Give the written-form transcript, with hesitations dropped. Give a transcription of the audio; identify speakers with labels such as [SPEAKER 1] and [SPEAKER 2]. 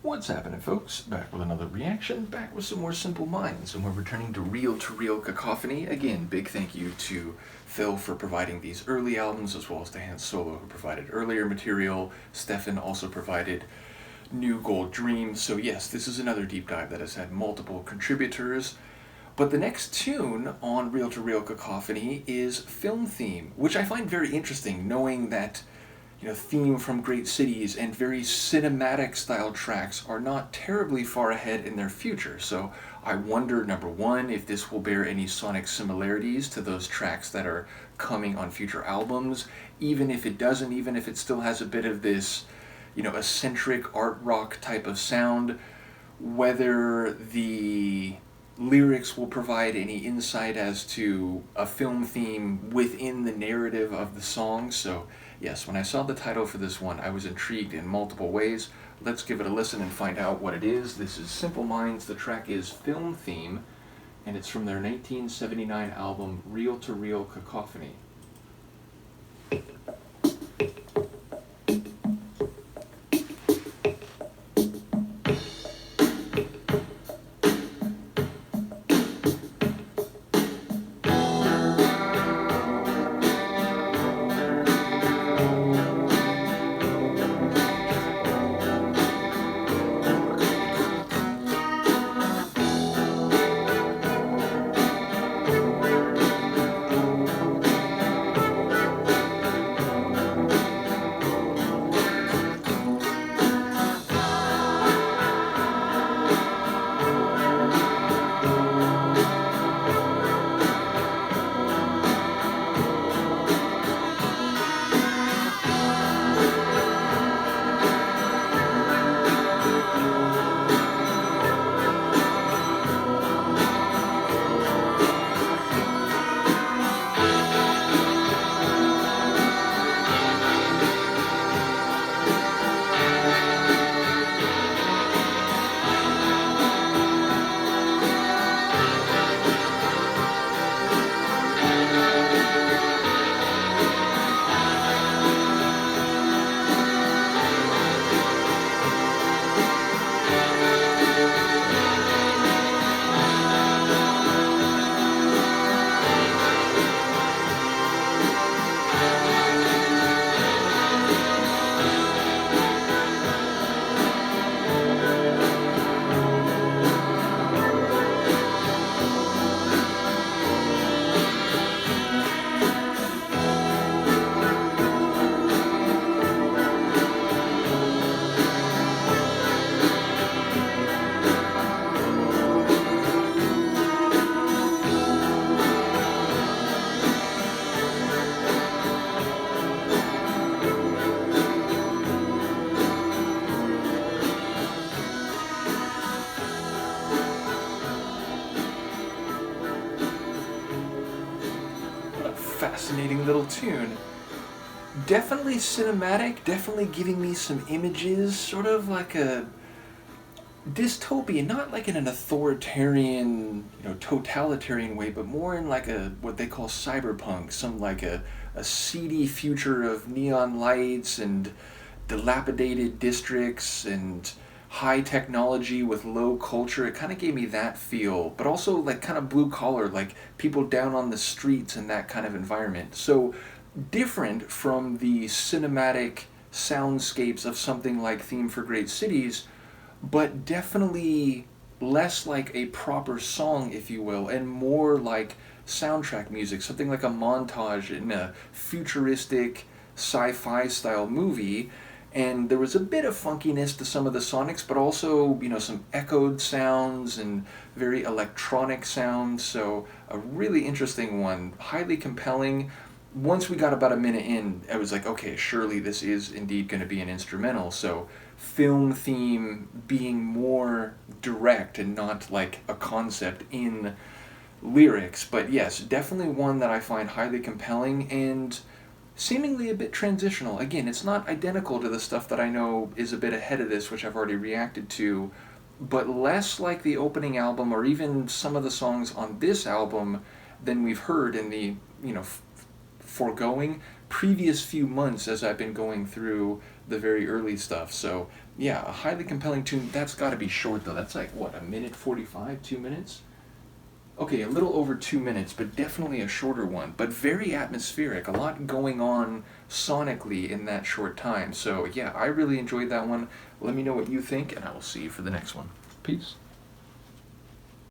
[SPEAKER 1] What's happening, folks? Back with another reaction, back with some more Simple Minds, and we're returning to Real Cacophony. Again, big thank you to Phil for providing these early albums, as well as to Han Solo, who provided earlier material. Stefan also provided New Gold Dream. So yes, this is another deep dive that has had multiple contributors. But the next tune on Real Cacophony is Film Theme, which I find very interesting, knowing that theme from great cities and very cinematic style tracks are not terribly far ahead in their future. So I wonder, number one, if this will bear any sonic similarities to those tracks that are coming on future albums. Even if it doesn't, even if it still has a bit of this, eccentric art rock type of sound, whether the lyrics will provide any insight as to a film theme within the narrative of the song. So yes, when I saw the title for this one, I was intrigued in multiple ways. Let's give it a listen and find out what it is. This is Simple Minds. The track is Film Theme, and it's from their 1979 album Real Cacophony. Fascinating little tune. Definitely cinematic, definitely giving me some images, sort of like a dystopian, not like in an authoritarian, totalitarian way, but more in like a what they call cyberpunk, some like a seedy future of neon lights and dilapidated districts and high technology with low culture. It kind of gave me that feel, but also like kind of blue collar, like people down on the streets and that kind of environment. So different from the cinematic soundscapes of something like Theme for Great Cities, but definitely less like a proper song, if you will, and more like soundtrack music, something like a montage in a futuristic sci-fi style movie. And there was a bit of funkiness to some of the sonics, but also, some echoed sounds and very electronic sounds. So a really interesting one, highly compelling. Once we got about a minute in, I was like, okay, surely this is indeed going to be an instrumental. So film theme being more direct and not like a concept in lyrics. But yes, definitely one that I find highly compelling and seemingly a bit transitional. Again, it's not identical to the stuff that I know is a bit ahead of this, which I've already reacted to, but less like the opening album or even some of the songs on this album than we've heard in the, foregoing previous few months as I've been going through the very early stuff. So Yeah, a highly compelling tune. That's got to be short though. That's like what, a minute 45, 2 minutes? Okay, a little over 2 minutes, but definitely a shorter one. But very atmospheric. A lot going on sonically in that short time. So yeah, I really enjoyed that one. Let me know what you think, and I will see you for the next one. Peace.